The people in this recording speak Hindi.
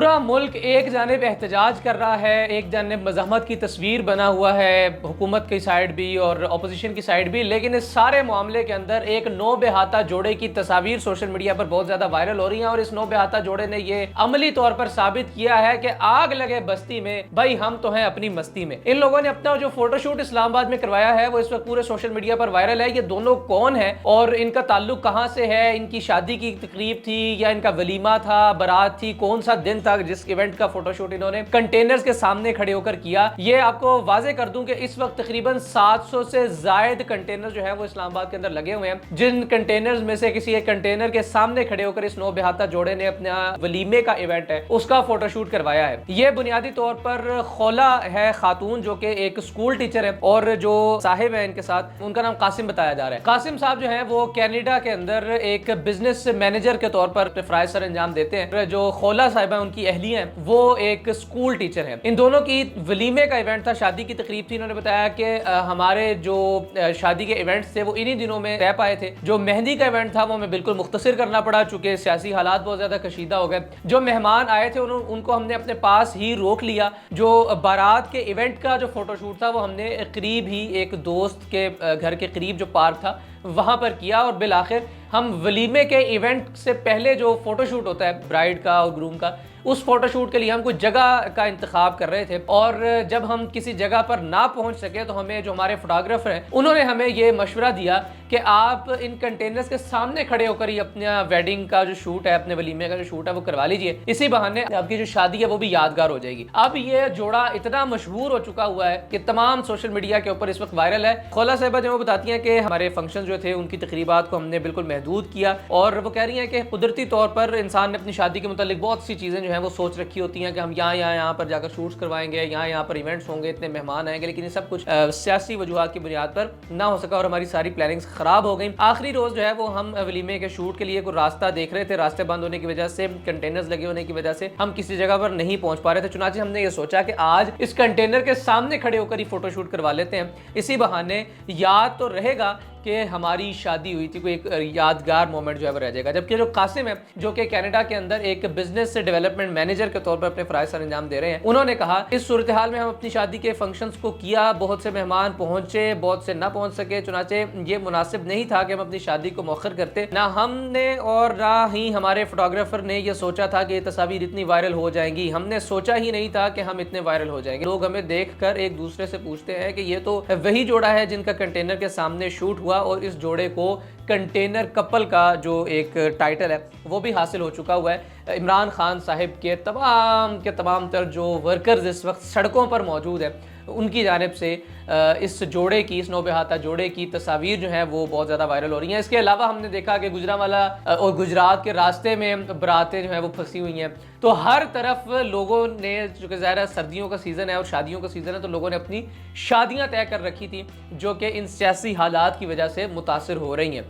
पूरा मुल्क एक जानिब एहतजाज कर रहा है, एक जानिब मज़ाहमत की तस्वीर बना हुआ है, हुकूमत की साइड भी और अपोजिशन की साइड भी। लेकिन इस सारे मामले के अंदर एक नो बेहाता जोड़े की तस्वीर सोशल मीडिया पर बहुत ज़्यादा वायरल हो रही है और इस नो बेहाता जोड़े ने ये अमली तौर पर साबित किया है कि आग लगे बस्ती में, भाई हम तो हैं अपनी मस्ती में। इन लोगों ने अपना जो फोटोशूट इस्लामाबाद में करवाया है वो इस वक्त पूरे सोशल मीडिया पर वायरल है। ये दोनों कौन है और इनका ताल्लुक कहाँ से है, इनकी शादी की तकरीब थी या इनका वलीमा था, बारात थी, कौन सा दिन था जिस इवेंट का फोटोशूट इन्होंने कंटेनर्स के सामने खड़े होकर किया। ये आपको वाजे कर दूं कि इस वक्त तकरीबन 700 से ज्यादा कंटेनर जो है वो इस्लामाबाद के अंदर लगे हुए हैं, जिन कंटेनर्स में से किसी एक कंटेनर के सामने खड़े होकर इस नो बेहाता जोड़े ने अपना वलीमे का इवेंट है उसका फोटोशूट करवाया है। ये बुनियादी तौर पर खौला है खातून जो कि एक स्कूल टीचर है और जो साहिब है इनके साथ उनका नाम कासिम बताया जा रहा है। कासिम साहब जो है वो कनाडा के अंदर एक बिजनेस मैनेजर के तौर पर फराइज सर अंजाम देते हैं। जो खौला साहिबा उनकी अहलिया है वो एक स्कूल टीचर है। इन दोनों की वलीमे का इवेंट था, शादी की तकरीब थी। इन्होंने बताया कि हमारे जो शादी के इवेंट्स थे वो इन्हीं दिनों में तय पाए थे। जो मेहंदी का इवेंट था वो हमें बिल्कुल मुख्तसर करना पड़ा चूंकि सियासी हालात बहुत ज्यादा कशीदा हो गए। जो मेहमान आए थे उनको हमने अपने पास ही रोक लिया। जो बारात के इवेंट का जो फोटोशूट था वो हमने करीब ही एक दोस्त के घर के करीब जो पार्क था वहां पर किया और बिल आखिर हम वलीमे के इवेंट से पहले जो फोटोशूट होता है ब्राइड का और ग्रूम का, उस फोटोशूट के लिए हम कुछ जगह का इंतखाब कर रहे थे और जब हम किसी जगह पर ना पहुंच सके तो हमें जो हमारे फोटोग्राफर हैं उन्होंने हमें ये मशवरा दिया कि आप इन कंटेनर्स के सामने खड़े होकर ही अपना वेडिंग का जो शूट है, अपने वलीमे का जो शूट है वो करवा लीजिए। इसी बहाने आपकी जो शादी है वो भी यादगार हो जाएगी। अब ये जोड़ा इतना मशहूर हो चुका हुआ है कि तमाम सोशल मीडिया के ऊपर इस वक्त वायरल है। खौला साहिबा जो वो बताती हैं कि हमारे फंक्शन जो थे उनकी तकरीबात को हमने बिल्कुल महदूद किया और वो कह रही हैं कि कुदरती तौर पर इंसान ने अपनी शादी के मुतालिक बहुत सी चीज़ें जो हैं वो सोच रखी होती हैं कि हम यहाँ पर जाकर शूट्स करवाएंगे, यहाँ पर इवेंट्स होंगे, इतने मेहमान आएंगे, लेकिन ये सब कुछ सियासी वजूहात की बुनियाद पर ना हो सका और हमारी सारी प्लानिंग्स खराब हो गई। आखिरी रोज जो है वो हम वलीमे के शूट के लिए कोई रास्ता देख रहे थे, रास्ते बंद होने की वजह से, कंटेनर्स लगे होने की वजह से हम किसी जगह पर नहीं पहुंच पा रहे थे। चुनाचे हमने ये सोचा कि आज इस कंटेनर के सामने खड़े होकर ही फोटोशूट करवा लेते हैं। इसी बहाने याद तो रहेगा कि हमारी शादी हुई थी, कोई एक यादगार मोमेंट जो है वो रह जाएगा। जबकि जो कासिम है जो कि कनाडा के अंदर एक बिजनेस डेवलपमेंट मैनेजर के तौर पर अपने फराइज सर अंजाम दे रहे हैं, उन्होंने कहा इस सूरत हाल में हम अपनी शादी के फंक्शंस को किया, बहुत से मेहमान पहुंचे, बहुत से ना पहुंच सके, चुनाचे ये मुनासिब नहीं था कि हम अपनी शादी को मौखर करते। ना हमने और ना ही हमारे फोटोग्राफर ने यह सोचा था कि ये तस्वीर इतनी वायरल हो जाएंगी। हमने सोचा ही नहीं था कि हम इतने वायरल हो जाएंगे। लोग हमें देख कर एक दूसरे से पूछते हैं कि ये तो वही जोड़ा है जिनका कंटेनर के सामने शूट हुआ और इस जोड़े को कंटेनर कपल का जो एक टाइटल है वो भी हासिल हो चुका हुआ है। इमरान खान साहिब के तमाम तर जो वर्कर्स इस वक्त सड़कों पर मौजूद हैं उनकी जानिब से इस जोड़े की, इस नो बेहाता जोड़े की तस्वीर जो है वो बहुत ज़्यादा वायरल हो रही हैं। इसके अलावा हमने देखा कि गुजरांवाला और गुजरात के रास्ते में बरातें जो है वो फंसी हुई हैं। तो हर तरफ लोगों ने, जो कि ज़ाहिर सर्दियों का सीज़न है और शादियों का सीज़न है, तो लोगों ने अपनी शादियाँ तय कर रखी थी जो कि इन सियासी हालात की वजह से मुतासिर हो रही हैं।